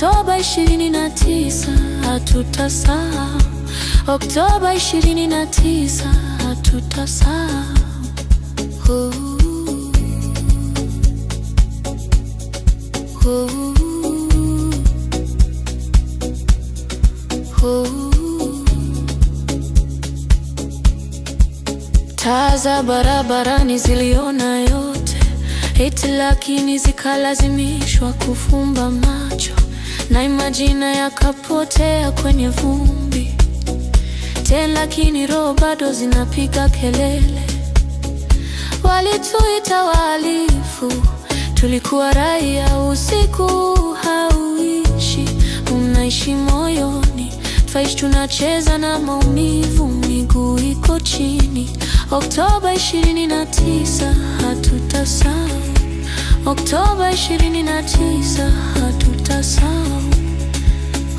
Oktoba 29 hatutasahau. Oktoba 29 hatutasahau. Taa za barabarani ziliona yote, eti lakini zikalazimishwa kufumba macho, na majina yakapotea kwenye vumbi. Tena lakini roho bado zinapiga kelele. Walituita wahalifu, tulikuwa raia. Usiku hauishi, unaishi moyoni. Twaishi tunacheza na maumivu, miguu iko chini. Oktoba 29 hatutasahau. Oktoba 29 hatutasahau.